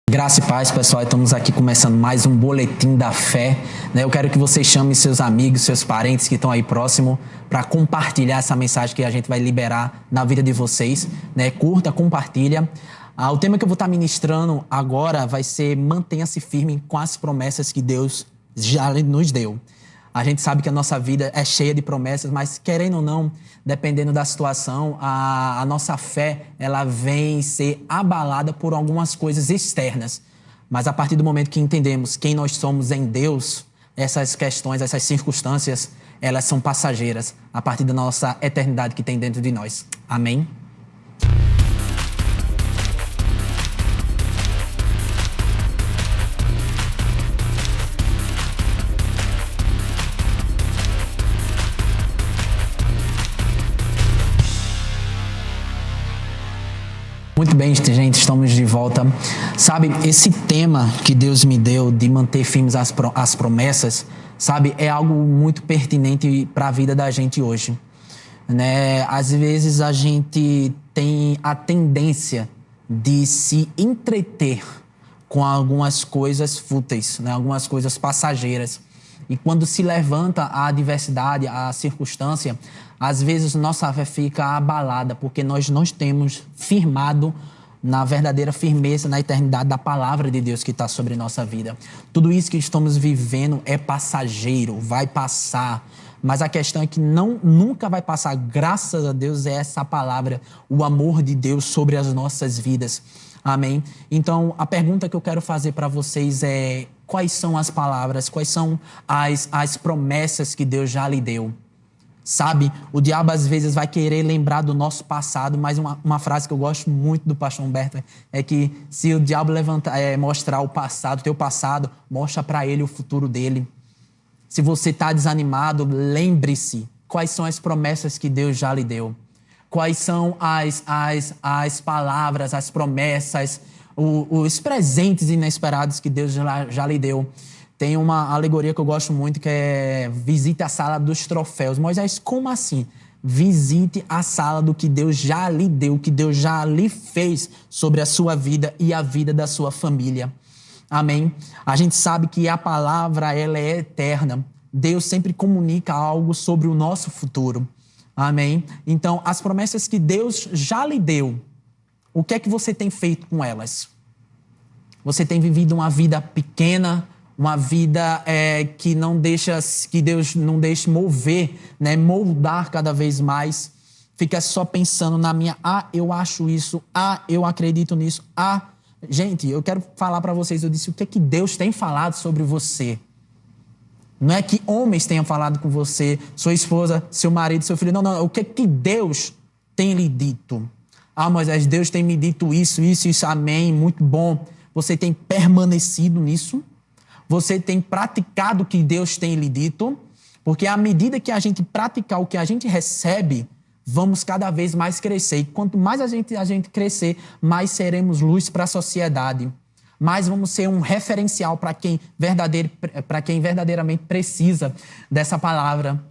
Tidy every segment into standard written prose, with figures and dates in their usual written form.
Graça e paz, pessoal. Estamos aqui começando mais um Boletim da Fé. Eu quero que vocês chamem seus amigos, seus parentes que estão aí próximo para compartilhar essa mensagem que a gente vai liberar na vida de vocês. Curta, compartilha. O tema que eu vou estar ministrando agora vai ser mantenha-se firme com as promessas que Deus já nos deu. A gente sabe que a nossa vida é cheia de promessas, mas querendo ou não, dependendo da situação, a nossa fé ela vem ser abalada por algumas coisas externas. Mas a partir do momento que entendemos quem nós somos em Deus, essas questões, essas circunstâncias, elas são passageiras a partir da nossa eternidade que tem dentro de nós. Amém? Muito bem, gente, estamos de volta. Sabe, esse tema que Deus me deu de manter firmes as promessas, sabe, é algo muito pertinente para a vida da gente hoje. Às vezes a gente tem a tendência de se entreter com algumas coisas fúteis, algumas coisas passageiras. E quando se levanta a adversidade, a circunstância, às vezes nossa fé fica abalada, porque nós não temos firmado na verdadeira firmeza, na eternidade da palavra de Deus que está sobre nossa vida. Tudo isso que estamos vivendo é passageiro, vai passar. Mas a questão é que nunca vai passar, graças a Deus, é essa palavra, o amor de Deus sobre as nossas vidas. Amém? Então, a pergunta que eu quero fazer para vocês é: quais são as palavras, quais são as promessas que Deus já lhe deu? Sabe, o diabo às vezes vai querer lembrar do nosso passado, mas uma frase que eu gosto muito do pastor Humberto é que se o diabo mostrar o passado, teu passado, mostra para ele o futuro dele. Se você está desanimado, lembre-se quais são as promessas que Deus já lhe deu. Quais são as palavras, as promessas, os presentes inesperados que Deus já lhe deu. Tem uma alegoria que eu gosto muito, que é visite a sala dos troféus. Moisés, como assim? Visite a sala do que Deus já lhe deu, que Deus já lhe fez sobre a sua vida e a vida da sua família. Amém? A gente sabe que a palavra ela é eterna. Deus sempre comunica algo sobre o nosso futuro. Amém? Então, as promessas que Deus já lhe deu, o que é que você tem feito com elas? Você tem vivido uma vida pequena, uma vida que Deus não deixe mover, moldar cada vez mais. Fica só pensando na minha, eu acho isso, eu acredito nisso, Gente, eu quero falar para vocês, eu disse o que é que Deus tem falado sobre você. Não é que homens tenham falado com você, sua esposa, seu marido, seu filho. Não. O que é que Deus tem lhe dito? Moisés, Deus tem me dito isso, amém, muito bom. Você tem permanecido nisso? Você tem praticado o que Deus tem lhe dito? Porque à medida que a gente praticar o que a gente recebe, vamos cada vez mais crescer. E quanto mais a gente crescer, mais seremos luz para a sociedade. Mais vamos ser um referencial para quem verdadeiramente precisa dessa palavra.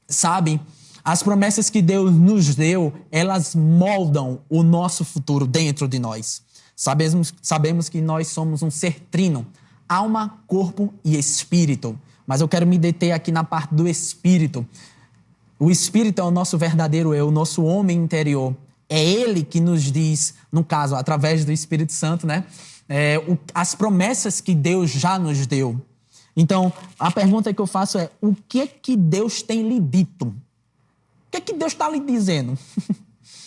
Sabe? As promessas que Deus nos deu, elas moldam o nosso futuro dentro de nós. Sabemos que nós somos um ser trino, alma, corpo e espírito. Mas eu quero me deter aqui na parte do espírito. O espírito é o nosso verdadeiro eu, o nosso homem interior. É ele que nos diz, no caso, através do Espírito Santo, as promessas que Deus já nos deu. Então, a pergunta que eu faço é: o que é que Deus tem lhe dito? O que é que Deus está lhe dizendo?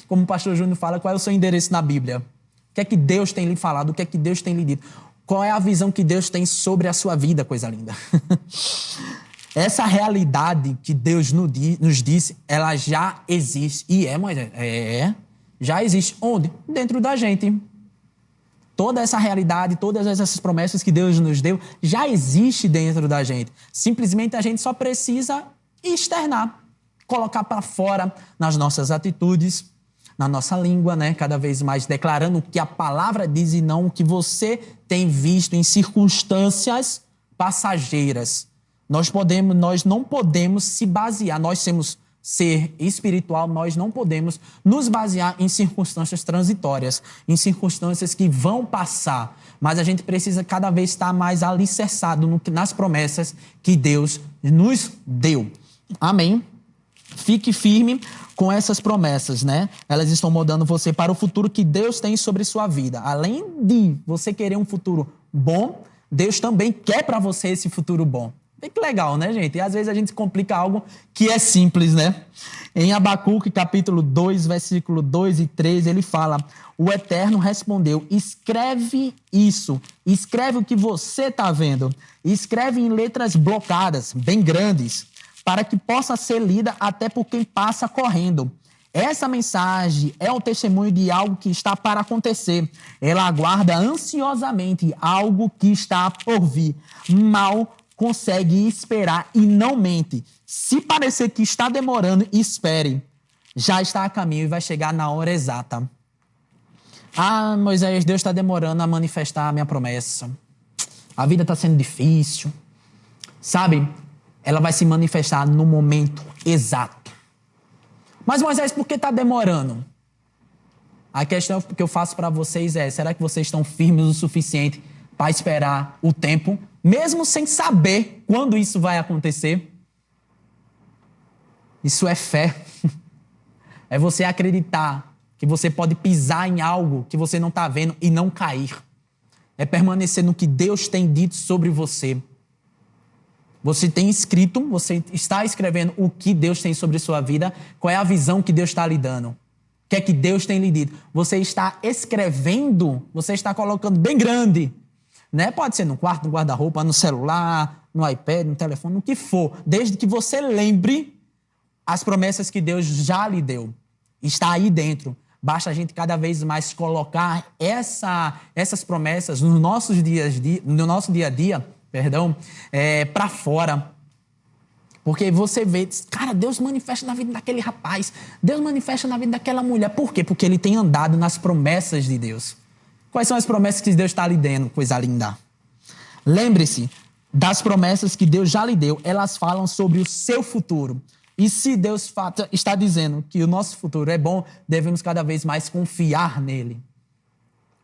Como o pastor Júnior fala, qual é o seu endereço na Bíblia? O que é que Deus tem lhe falado? O que é que Deus tem lhe dito? Qual é a visão que Deus tem sobre a sua vida, coisa linda? Essa realidade que Deus nos disse, ela já existe. E Moisés? Já existe. Onde? Dentro da gente. Toda essa realidade, todas essas promessas que Deus nos deu, já existe dentro da gente. Simplesmente a gente só precisa externar, colocar para fora nas nossas atitudes, na nossa língua, cada vez mais declarando o que a palavra diz e não o que você tem visto em circunstâncias passageiras. Nós não podemos se basear, nós temos ser espiritual, nós não podemos nos basear em circunstâncias transitórias, em circunstâncias que vão passar, mas a gente precisa cada vez estar mais alicerçado nas promessas que Deus nos deu. Amém? Fique firme com essas promessas, né? Elas estão moldando você para o futuro que Deus tem sobre sua vida. Além de você querer um futuro bom, Deus também quer para você esse futuro bom. Bem que legal, né, gente? E às vezes a gente complica algo que é simples, né? Em Abacuque, capítulo 2, versículo 2 e 3, ele fala: o Eterno respondeu, escreve isso, escreve o que você está vendo, escreve em letras blocadas, bem grandes, para que possa ser lida até por quem passa correndo. Essa mensagem é o testemunho de algo que está para acontecer. Ela aguarda ansiosamente algo que está por vir. Mal consegue esperar e não mente. Se parecer que está demorando, espere. Já está a caminho e vai chegar na hora exata. Ah, Moisés, Deus está demorando a manifestar a minha promessa. A vida está sendo difícil. Sabe? Ela vai se manifestar no momento exato. Mas, Moisés, por que está demorando? A questão que eu faço para vocês é, será que vocês estão firmes o suficiente para esperar o tempo, mesmo sem saber quando isso vai acontecer? Isso é fé. É você acreditar que você pode pisar em algo que você não está vendo e não cair. É permanecer no que Deus tem dito sobre você. Você tem escrito, você está escrevendo o que Deus tem sobre sua vida, qual é a visão que Deus está lhe dando, o que é que Deus tem lhe dito. Você está escrevendo, você está colocando bem grande, né? Pode ser no quarto, no guarda-roupa, no celular, no iPad, no telefone, no que for, desde que você lembre as promessas que Deus já lhe deu. Está aí dentro. Basta a gente cada vez mais colocar essas promessas no nosso dia a dia, para fora. Porque você vê, cara, Deus manifesta na vida daquele rapaz, Deus manifesta na vida daquela mulher. Por quê? Porque ele tem andado nas promessas de Deus. Quais são as promessas que Deus está lhe dando? Coisa linda. Lembre-se das promessas que Deus já lhe deu. Elas falam sobre o seu futuro. E se Deus está dizendo que o nosso futuro é bom, devemos cada vez mais confiar nele.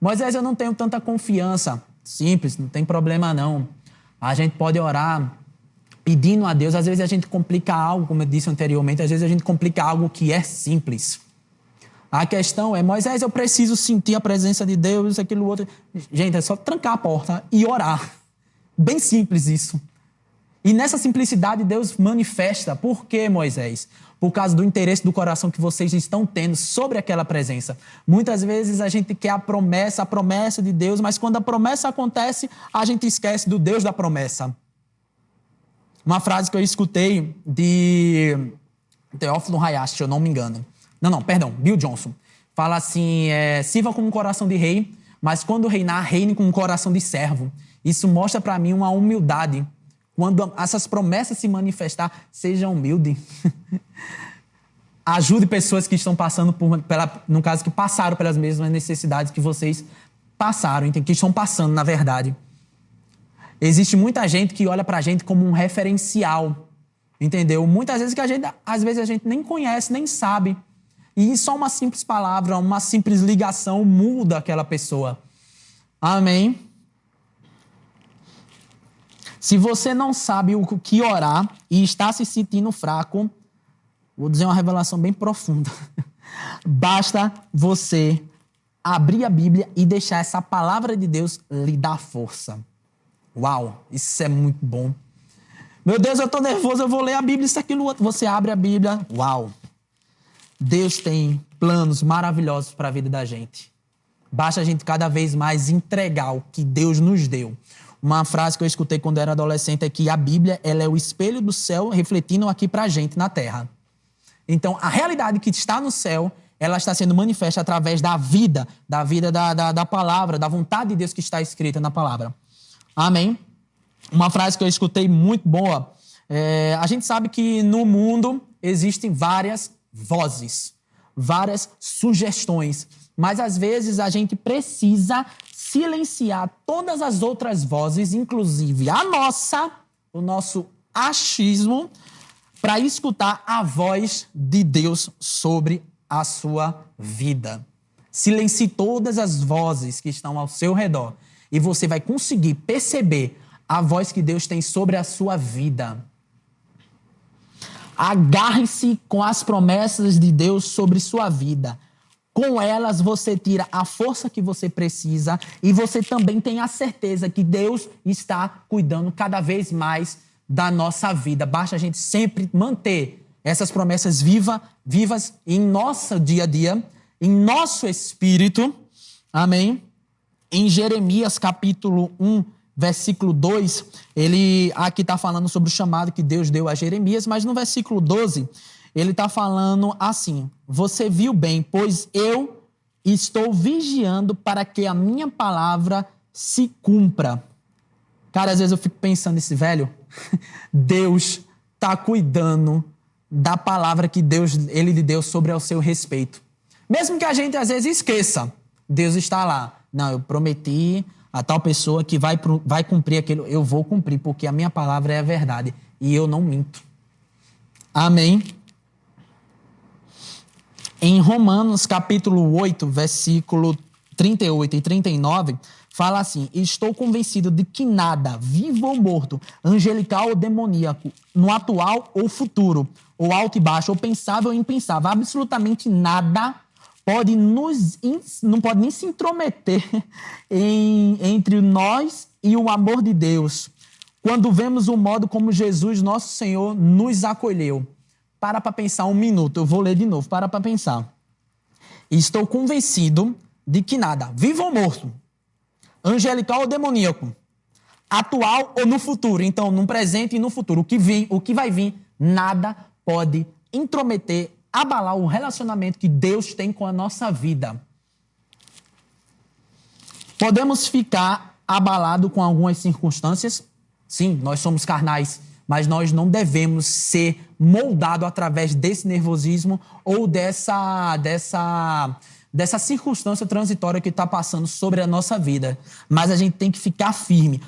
Moisés, eu não tenho tanta confiança. Simples, não tem problema não. A gente pode orar pedindo a Deus. Às vezes a gente complica algo, como eu disse anteriormente, às vezes a gente complica algo que é simples. A questão é, Moisés, eu preciso sentir a presença de Deus, aquilo outro. Gente, é só trancar a porta e orar. Bem simples isso. E nessa simplicidade Deus manifesta. Por quê, Moisés? Por causa do interesse do coração que vocês estão tendo sobre aquela presença. Muitas vezes a gente quer a promessa de Deus, mas quando a promessa acontece, a gente esquece do Deus da promessa. Uma frase que eu escutei de Teófilo Hayashi, se eu não me engano. Bill Johnson. Fala assim, sirva com um coração de rei, mas quando reinar, reine com um coração de servo. Isso mostra para mim uma humildade. Quando essas promessas se manifestar, seja humilde. Ajude pessoas que estão passando no caso, que passaram pelas mesmas necessidades que vocês passaram, que estão passando, na verdade. Existe muita gente que olha pra gente como um referencial, entendeu? Muitas vezes às vezes a gente nem conhece, nem sabe. E só uma simples palavra, uma simples ligação muda aquela pessoa. Amém? Se você não sabe o que orar e está se sentindo fraco, vou dizer uma revelação bem profunda. Basta você abrir a Bíblia e deixar essa palavra de Deus lhe dar força. Uau, isso é muito bom. Meu Deus, eu estou nervoso, eu vou ler a Bíblia, isso, aquilo, outro. Você abre a Bíblia, uau. Deus tem planos maravilhosos para a vida da gente. Basta a gente cada vez mais entregar o que Deus nos deu. Uma frase que eu escutei quando era adolescente é que a Bíblia, ela é o espelho do céu refletindo aqui pra gente na terra. Então, a realidade que está no céu, ela está sendo manifesta através da vida da palavra, da vontade de Deus que está escrita na palavra. Amém? Uma frase que eu escutei muito boa. A gente sabe que no mundo existem várias vozes, várias sugestões, mas às vezes a gente precisa silenciar todas as outras vozes, inclusive o nosso achismo, para escutar a voz de Deus sobre a sua vida. Silencie todas as vozes que estão ao seu redor e você vai conseguir perceber a voz que Deus tem sobre a sua vida. Agarre-se com as promessas de Deus sobre sua vida. Com elas você tira a força que você precisa e você também tem a certeza que Deus está cuidando cada vez mais da nossa vida. Basta a gente sempre manter essas promessas vivas em nosso dia a dia, em nosso espírito. Amém? Em Jeremias capítulo 1, versículo 2, ele aqui está falando sobre o chamado que Deus deu a Jeremias, mas no versículo 12, ele está falando assim: você viu bem, pois eu estou vigiando para que a minha palavra se cumpra. Cara, às vezes eu fico pensando nesse velho, Deus está cuidando da palavra que ele lhe deu sobre o seu respeito. Mesmo que a gente às vezes esqueça, Deus está lá. Não, eu prometi a tal pessoa que vai cumprir aquilo, eu vou cumprir, porque a minha palavra é a verdade e eu não minto. Amém? Em Romanos capítulo 8, versículo 38 e 39, fala assim: estou convencido de que nada, vivo ou morto, angelical ou demoníaco, no atual ou futuro, ou alto e baixo, ou pensável ou impensável, absolutamente nada não pode nem se intrometer entre nós e o amor de Deus, quando vemos o modo como Jesus, nosso Senhor, nos acolheu. Para pensar um minuto, eu vou ler de novo, para pensar. Estou convencido de que nada, vivo ou morto, angelical ou demoníaco, atual ou no futuro, então no presente e no futuro, o que vai vir, nada pode intrometer, abalar o relacionamento que Deus tem com a nossa vida. Podemos ficar abalados com algumas circunstâncias. Sim, nós somos carnais, mas nós não devemos ser moldados através desse nervosismo ou dessa circunstância transitória que está passando sobre a nossa vida. Mas a gente tem que ficar firme.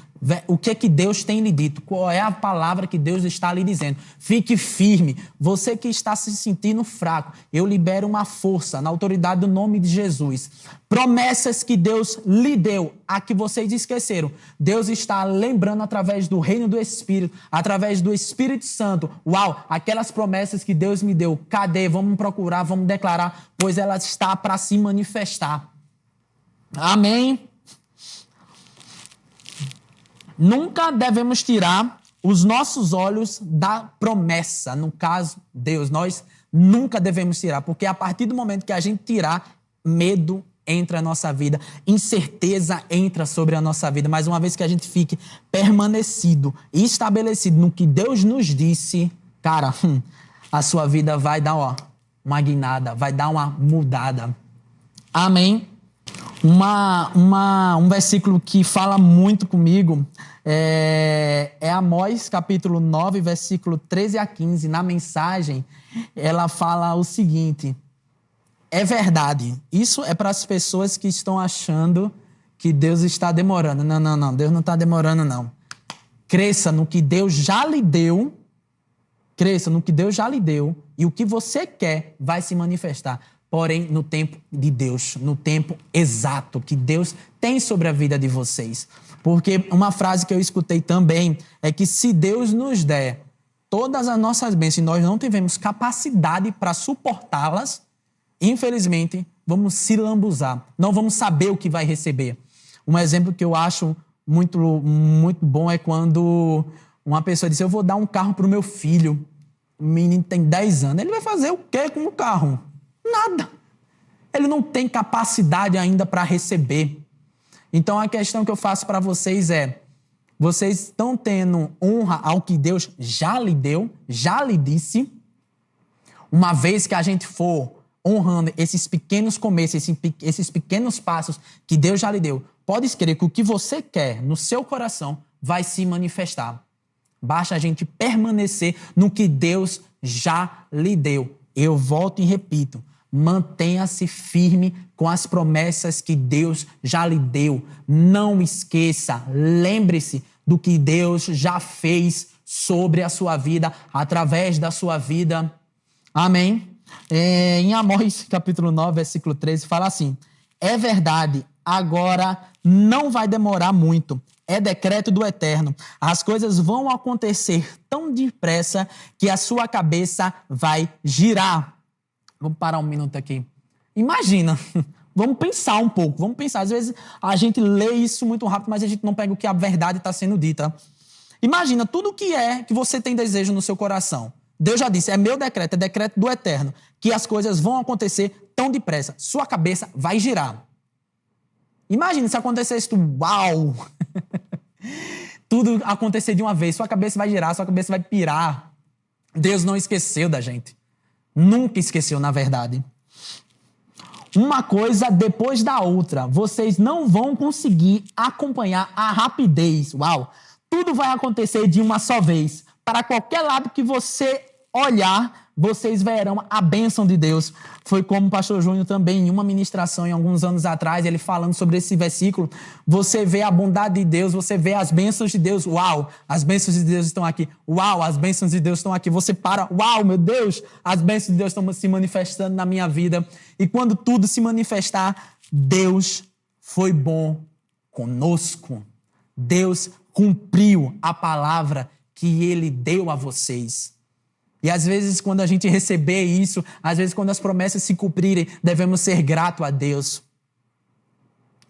O que é que Deus tem lhe dito? Qual é a palavra que Deus está lhe dizendo? Fique firme. Você que está se sentindo fraco, eu libero uma força na autoridade do nome de Jesus. Promessas que Deus lhe deu, a que vocês esqueceram. Deus está lembrando através do reino do Espírito, através do Espírito Santo. Uau, aquelas promessas que Deus me deu, cadê? Vamos procurar, vamos declarar, pois ela está para se manifestar. Amém? Nunca devemos tirar os nossos olhos da promessa. No caso, Deus, nós nunca devemos tirar, porque a partir do momento que a gente tirar, medo entra na nossa vida, incerteza entra sobre a nossa vida. Mas uma vez que a gente fique permanecido e estabelecido no que Deus nos disse, cara, a sua vida vai dar uma guinada, vai dar uma mudada. Amém? Um versículo que fala muito comigo é Amós, capítulo 9, versículo 13 a 15. Na mensagem, ela fala o seguinte: é verdade. Isso é para as pessoas que estão achando que Deus está demorando. Não. Deus não está demorando, não. Cresça no que Deus já lhe deu. Cresça no que Deus já lhe deu. E o que você quer vai se manifestar. Porém, no tempo de Deus, no tempo exato que Deus tem sobre a vida de vocês. Porque uma frase que eu escutei também é que se Deus nos der todas as nossas bênçãos e nós não tivermos capacidade para suportá-las, infelizmente, vamos se lambuzar. Não vamos saber o que vai receber. Um exemplo que eu acho muito, muito bom é quando uma pessoa diz: eu vou dar um carro para o meu filho. O menino tem 10 anos. Ele vai fazer o quê com o carro? Nada. Ele não tem capacidade ainda para receber. Então, a questão que eu faço para vocês é: vocês estão tendo honra ao que Deus já lhe deu, já lhe disse? Uma vez que a gente for honrando esses pequenos começos, esses pequenos passos que Deus já lhe deu, pode crer que o que você quer no seu coração vai se manifestar. Basta a gente permanecer no que Deus já lhe deu. Eu volto e repito: mantenha-se firme com as promessas que Deus já lhe deu. Não esqueça, lembre-se do que Deus já fez sobre a sua vida, através da sua vida. Amém? Em Amós, capítulo 9, versículo 13, fala assim: é verdade, agora não vai demorar muito. É decreto do Eterno. As coisas vão acontecer tão depressa que a sua cabeça vai girar. Vamos parar um minuto aqui. Imagina, vamos pensar um pouco, vamos pensar. Às vezes a gente lê isso muito rápido, mas a gente não pega o que a verdade está sendo dita. Imagina tudo o que é que você tem desejo no seu coração. Deus já disse, é meu decreto, é decreto do Eterno, que as coisas vão acontecer tão depressa. Sua cabeça vai girar. Imagina se acontecesse tudo, uau! Tudo acontecer de uma vez, sua cabeça vai girar, sua cabeça vai pirar. Deus não esqueceu da gente. Nunca esqueceu, na verdade. Uma coisa depois da outra. Vocês não vão conseguir acompanhar a rapidez. Uau! Tudo vai acontecer de uma só vez. Para qualquer lado que você olhar, vocês verão a bênção de Deus. Foi como o pastor Júnior também, em uma ministração, em alguns anos atrás, ele falando sobre esse versículo. Você vê a bondade de Deus, você vê as bênçãos de Deus. Uau, as bênçãos de Deus estão aqui. Uau, as bênçãos de Deus estão aqui. Você para, uau, meu Deus, as bênçãos de Deus estão se manifestando na minha vida. E quando tudo se manifestar, Deus foi bom conosco. Deus cumpriu a palavra que Ele deu a vocês. E às vezes, quando a gente receber isso, às vezes, quando as promessas se cumprirem, devemos ser gratos a Deus.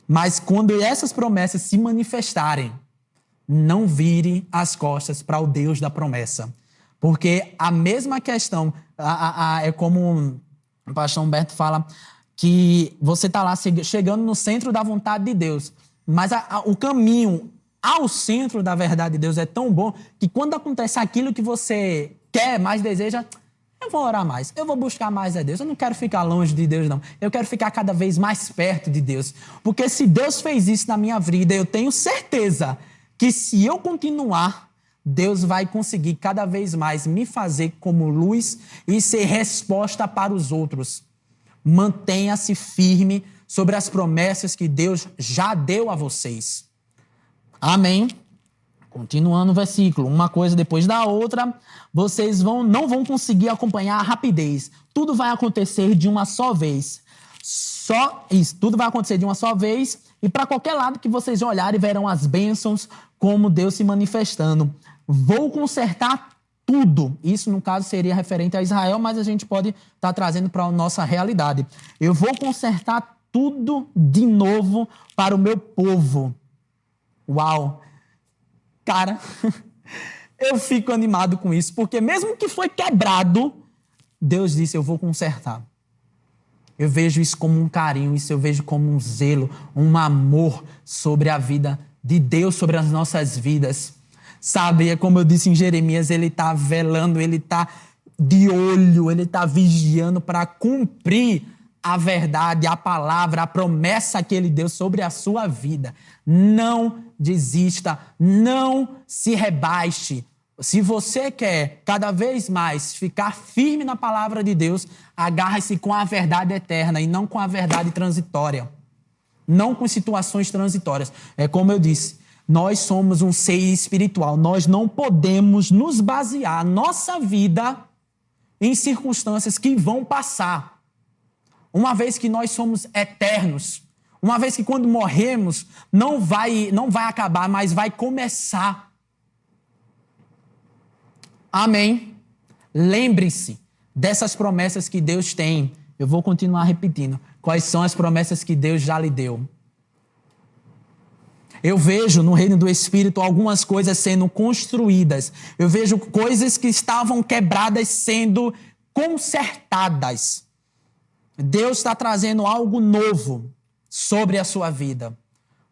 Mas quando essas promessas se manifestarem, não vire as costas para o Deus da promessa. Porque a mesma questão, é como o pastor Humberto fala, que você está lá chegando no centro da vontade de Deus. Mas o caminho ao centro da verdade de Deus é tão bom que quando acontece aquilo que você quer, mais deseja, eu vou orar mais, eu vou buscar mais a Deus. Eu não quero ficar longe de Deus, não. Eu quero ficar cada vez mais perto de Deus. Porque se Deus fez isso na minha vida, eu tenho certeza que se eu continuar, Deus vai conseguir cada vez mais me fazer como luz e ser resposta para os outros. Mantenha-se firme sobre as promessas que Deus já deu a vocês. Amém? Continuando o versículo, uma coisa depois da outra, vocês não vão conseguir acompanhar a rapidez. Tudo vai acontecer de uma só vez. Só isso, tudo vai acontecer de uma só vez e para qualquer lado que vocês olharem verão as bênçãos como Deus se manifestando. Vou consertar tudo. Isso, no caso, seria referente a Israel, mas a gente pode estar trazendo para a nossa realidade. Eu vou consertar tudo de novo para o meu povo. Uau! Cara, eu fico animado com isso, porque mesmo que foi quebrado, Deus disse, eu vou consertar. Eu vejo isso como um carinho, isso eu vejo como um zelo, um amor sobre a vida de Deus, sobre as nossas vidas. Sabe, é como eu disse em Jeremias, ele está velando, ele está de olho, ele está vigiando para cumprir a verdade, a palavra, a promessa que ele deu sobre a sua vida. Não desista, não se rebaixe. Se você quer cada vez mais ficar firme na palavra de Deus, agarre-se com a verdade eterna e não com a verdade transitória. Não com situações transitórias. É como eu disse, nós somos um ser espiritual. Nós não podemos nos basear nossa vida em circunstâncias que vão passar. Uma vez que nós somos eternos, uma vez que quando morremos não vai acabar, mas vai começar. Amém? Lembre-se dessas promessas que Deus tem. Eu vou continuar repetindo. Quais são as promessas que Deus já lhe deu? Eu vejo no reino do Espírito algumas coisas sendo construídas. Eu vejo coisas que estavam quebradas sendo consertadas. Deus está trazendo algo novo sobre a sua vida.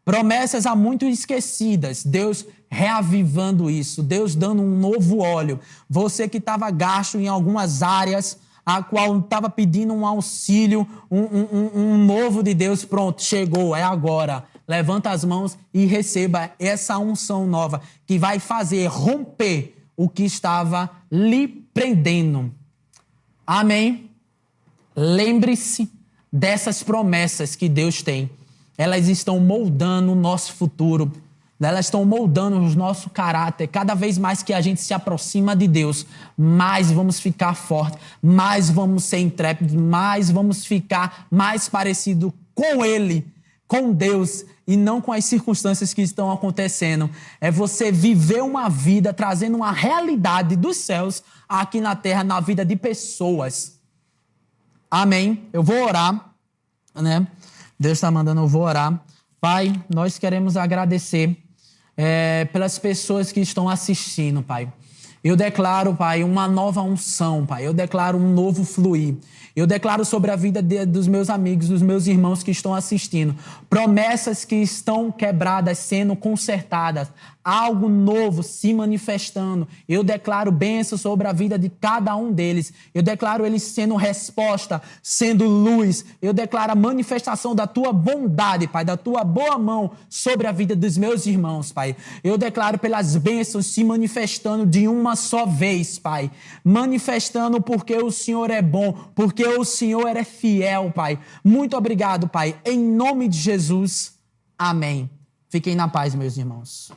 Promessas há muito esquecidas, Deus reavivando isso, Deus dando um novo óleo. Você que estava gasto em algumas áreas, a qual estava pedindo um auxílio, um novo de Deus, pronto, chegou, é agora. Levanta as mãos e receba essa unção nova que vai fazer romper o que estava lhe prendendo. Amém? Lembre-se dessas promessas que Deus tem. Elas estão moldando o nosso futuro. Elas estão moldando o nosso caráter. Cada vez mais que a gente se aproxima de Deus, mais vamos ficar fortes, mais vamos ser intrépidos, mais vamos ficar mais parecidos com Ele, com Deus e não com as circunstâncias que estão acontecendo. É você viver uma vida trazendo uma realidade dos céus aqui na terra, na vida de pessoas. Amém? Eu vou orar, né? Deus está mandando eu vou orar. Pai, nós queremos agradecer pelas pessoas que estão assistindo, Pai. Eu declaro, Pai, uma nova unção, Pai. Eu declaro um novo fluir. Eu declaro sobre a vida dos meus amigos, dos meus irmãos que estão assistindo. Promessas que estão quebradas, sendo consertadas. Algo novo se manifestando. Eu declaro bênção sobre a vida de cada um deles. Eu declaro eles sendo resposta, sendo luz. Eu declaro a manifestação da tua bondade, Pai, da tua boa mão sobre a vida dos meus irmãos, Pai. Eu declaro pelas bênçãos se manifestando de uma só vez, Pai. Manifestando porque o Senhor é bom, porque o Senhor é fiel, Pai. Muito obrigado, Pai. Em nome de Jesus, amém. Fiquem na paz, meus irmãos.